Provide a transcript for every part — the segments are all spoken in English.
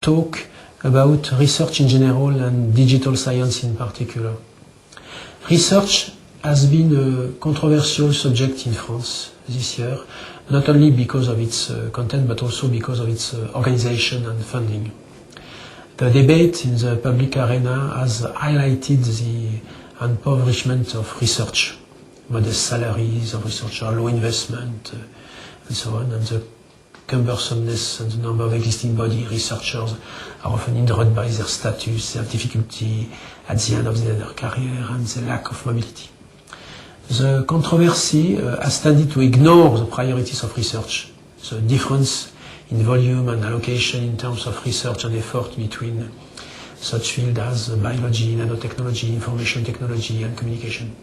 talk about research in general and digital science in particular. Research has been a controversial subject in France this year, not only because of its content, but also because of its organization and funding. The debate in the public arena has highlighted the impoverishment of research, modest salaries of researchers, low investment, and so on, and the cumbersomeness and the number of existing body researchers are often hindered by their status, their difficulty at the end of their career, and the lack of mobility. The controversy has tended to ignore the priorities of research, the difference in volume and allocation in terms of research and effort between such fields as biology, nanotechnology, information technology, and communication.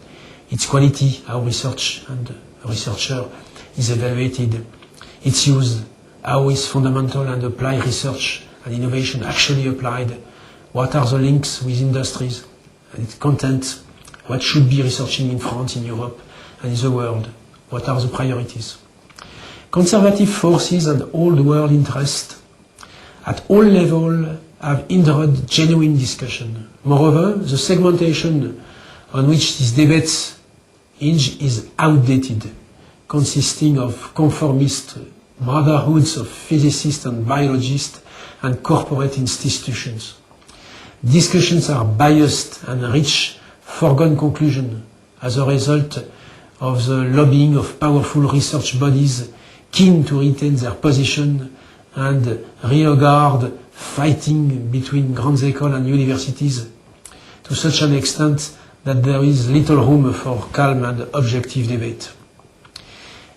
Its quality, how research and a researcher is evaluated, its use, how is fundamental and applied research and innovation actually applied, what are the links with industries, and its content, what should be researching in France, in Europe, and in the world, what are the priorities. Conservative forces and old world interests at all levels have hindered genuine discussion. Moreover, the segmentation on which these debates hinge is outdated, consisting of conformist brotherhoods of physicists and biologists and corporate institutions. Discussions are biased and reach foregone conclusions as a result of the lobbying of powerful research bodies keen to retain their position and regard fighting between grandes écoles and universities to such an extent that there is little room for calm and objective debate.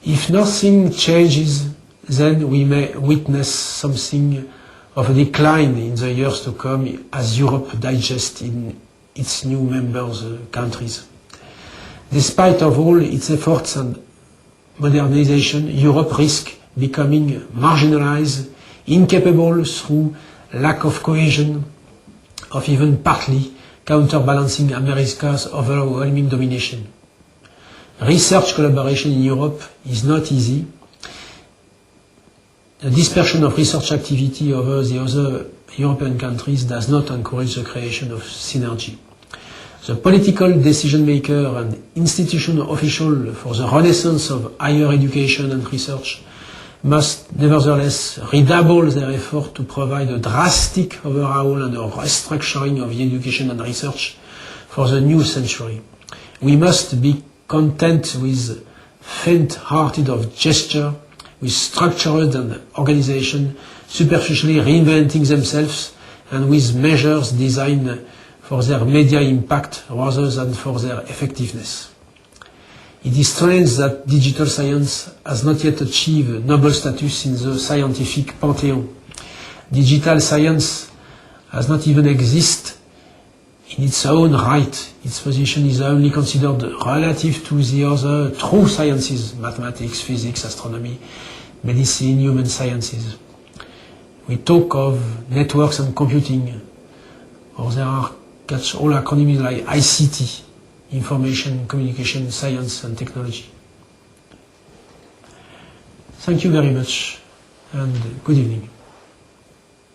If nothing changes, then we may witness something of a decline in the years to come as Europe digests in its new members countries. Despite of all its efforts and modernization, Europe risks becoming marginalized, incapable through lack of cohesion, of even partly counterbalancing America's overwhelming domination. Research collaboration in Europe is not easy. The dispersion of research activity over the other European countries does not encourage the creation of synergy. The political decision maker and institutional official for the renaissance of higher education and research must nevertheless redouble their effort to provide a drastic overhaul and a restructuring of education and research for the new century. We must be content with faint-hearted of gesture, with structured and organization superficially reinventing themselves, and with measures designed for their media impact rather than for their effectiveness. It is strange that digital science has not yet achieved Nobel status in the scientific pantheon. Digital science has not even exist in its own right. Its position is only considered relative to the other true sciences, mathematics, physics, astronomy, medicine, human sciences. We talk of networks and computing, or there are catch-all acronyms like ICT, information, communication, science and technology. Thank you very much and good evening.